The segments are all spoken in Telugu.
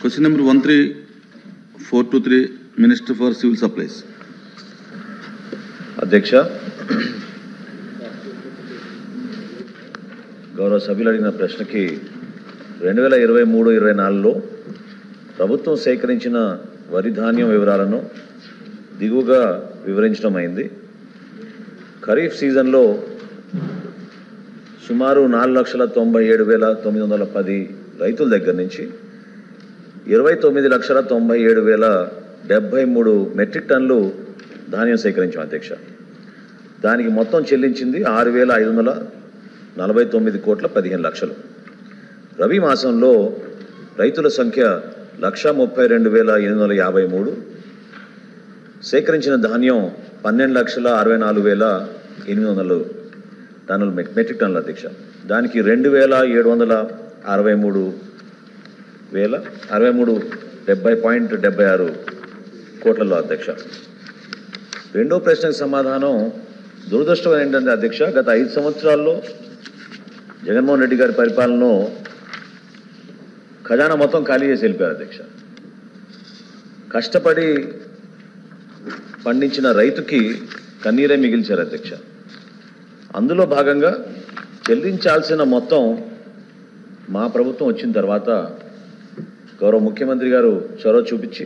Question number 13423, Minister for Civil Supplies. అధ్యక్ష, గౌరవ సభ్యులు అడిగిన ప్రశ్నకి 2023-24లో ప్రభుత్వం సేకరించిన వరి ధాన్యం వివరాలను దిగువగా వివరించడం అయింది. ఖరీఫ్ సీజన్లో సుమారు 4,97,910 రైతుల దగ్గర నుంచి 29,97,073 మెట్రిక్ టన్నులు ధాన్యం సేకరించాం అధ్యక్ష. దానికి మొత్తం చెల్లించింది 6,549 కోట్ల 15 లక్షలు. రబీ మాసంలో రైతుల సంఖ్య 1,32,853, సేకరించిన ధాన్యం 12,64,800 టన్నులు మెట్రిక్ టన్నుల అధ్యక్ష. దానికి 2,763,070.76 కోట్లలో అధ్యక్ష. రెండో ప్రశ్నకు సమాధానం దురదృష్టం ఏంటంటే అధ్యక్ష, గత 5 సంవత్సరాల్లో జగన్మోహన్ రెడ్డి గారి పరిపాలనలో ఖజానా మొత్తం ఖాళీ చేసి వెళ్ళిపోయారు అధ్యక్ష. కష్టపడి పండించిన రైతుకి కన్నీరే మిగిల్చారు అధ్యక్ష. అందులో భాగంగా చెల్లించాల్సిన మొత్తం మా ప్రభుత్వం వచ్చిన తర్వాత గౌరవ ముఖ్యమంత్రి గారు చొరవ చూపించి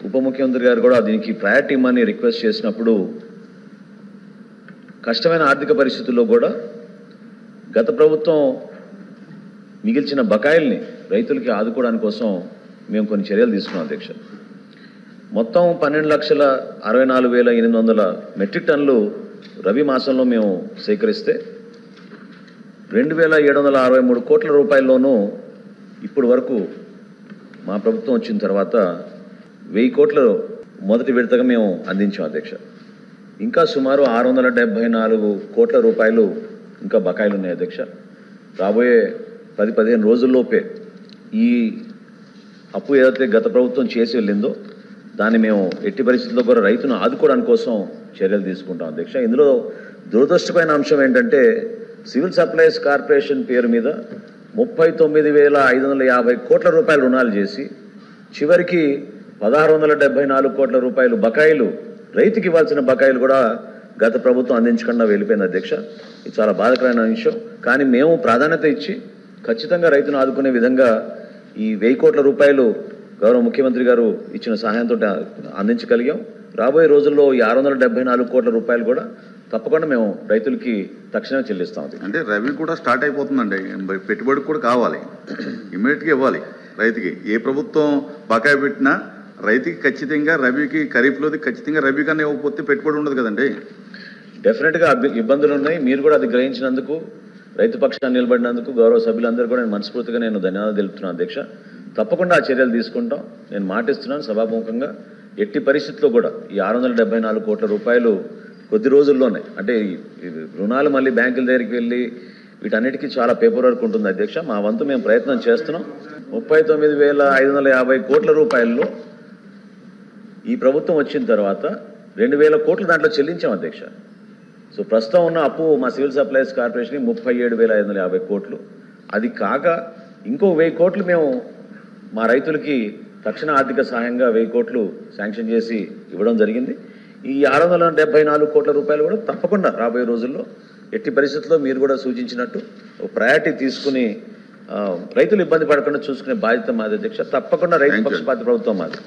ఉప ముఖ్యమంత్రి గారు కూడా దీనికి ప్రయారిటీ ఇమ్మని రిక్వెస్ట్ చేసినప్పుడు కష్టమైన ఆర్థిక పరిస్థితుల్లో కూడా గత ప్రభుత్వం మిగిల్చిన బకాయిల్ని రైతులకి ఆదుకోవడానికి కోసం మేము కొన్ని చర్యలు తీసుకున్నాం అధ్యక్ష. మొత్తం 12,64,800 మెట్రిక్ టన్నులు రబీ మాసంలో మేము సేకరిస్తే 2,763 కోట్ల రూపాయల్లోనూ ఇప్పుడు వరకు మా ప్రభుత్వం వచ్చిన తర్వాత 1,000 కోట్ల మొదటి విడతగా మేము అందించాం అధ్యక్ష. ఇంకా సుమారు 674 కోట్ల రూపాయలు ఇంకా బకాయిలు ఉన్నాయి అధ్యక్ష. రాబోయే 10-15 రోజుల్లోపే ఈ అప్పు ఏదైతే గత ప్రభుత్వం చేసి వెళ్ళిందో దాన్ని మేము ఎట్టి పరిస్థితుల్లో కూడా రైతును ఆదుకోవడానికి కోసం చర్యలు తీసుకుంటాం అధ్యక్ష. ఇందులో దురదృష్టమైన అంశం ఏంటంటే సివిల్ సప్లైస్ కార్పొరేషన్ పేరు మీద 39,550 కోట్ల రూపాయల రుణాలు చేసి చివరికి 1,674 కోట్ల రూపాయలు బకాయిలు, రైతుకి ఇవ్వాల్సిన బకాయిలు కూడా గత ప్రభుత్వం అందించకుండా వెళ్ళిపోయింది అధ్యక్ష. ఇది చాలా బాధాకరమైన విషయం. కానీ మేము ప్రాధాన్యత ఇచ్చి ఖచ్చితంగా రైతును ఆదుకునే విధంగా ఈ 1,000 కోట్ల రూపాయలు గౌరవ ముఖ్యమంత్రి గారు ఇచ్చిన సహాయంతో అందించగలిగాం. రాబోయే రోజుల్లో ఈ 674 కోట్ల రూపాయలు కూడా తప్పకుండా మేము రైతులకి తక్షణమే చెల్లిస్తాం. అంటే రబీ కూడా స్టార్ట్ అయిపోతుందండి, పెట్టుబడికి కూడా కావాలి, ఇమీడియట్గా ఇవ్వాలి రైతుకి. ఏ ప్రభుత్వం బకాయి పెట్టినా రైతుకి ఖచ్చితంగా రబీకి, ఖరీఫ్లోది ఖచ్చితంగా రబీ కన్నా ఇవ్వకపోతే పెట్టుబడి ఉండదు కదండి. డెఫినెట్గా ఇబ్బందులు ఉన్నాయి. మీరు కూడా అది గ్రహించినందుకు, రైతు పక్షాన్ని నిలబడినందుకు గౌరవ సభ్యులందరూ కూడా మనస్ఫూర్తిగా నేను ధన్యవాదాలు తెలుపుతున్నాను అధ్యక్ష. తప్పకుండా ఆ చర్యలు తీసుకుంటాం. నేను మాటిస్తున్నాను సభాముఖంగా, ఎట్టి పరిస్థితుల్లో కూడా ఈ 674 కోట్ల రూపాయలు కొద్ది రోజుల్లోనే, అంటే ఈ రుణాలు మళ్ళీ బ్యాంకుల దగ్గరికి వెళ్ళి వీటన్నిటికీ చాలా పేపర్ వర్క్ ఉంటుంది అధ్యక్ష. మా వంతు మేము ప్రయత్నం చేస్తున్నాం. 39,550 కోట్ల రూపాయల్లో ఈ ప్రభుత్వం వచ్చిన తర్వాత 2,000 కోట్లు దాంట్లో చెల్లించాం అధ్యక్ష. సో ప్రస్తుతం ఉన్న అప్పు మా సివిల్ సప్లైస్ కార్పొరేషన్కి 37,550 కోట్లు. అది కాక ఇంకో 1,000 కోట్లు మేము మా రైతులకి తక్షణ ఆర్థిక సహాయంగా 1,000 కోట్లు శాంక్షన్ చేసి ఇవ్వడం జరిగింది. ఈ 674 కోట్ల రూపాయలు కూడా తప్పకుండా రాబోయే రోజుల్లో ఎట్టి పరిస్థితుల్లో మీరు కూడా సూచించినట్టు ప్రయారిటీ తీసుకుని రైతులు ఇబ్బంది పడకుండా చూసుకునే బాధ్యత మాది అధ్యక్ష. తప్పకుండా రైతు పక్షపాత ప్రభుత్వం మాది.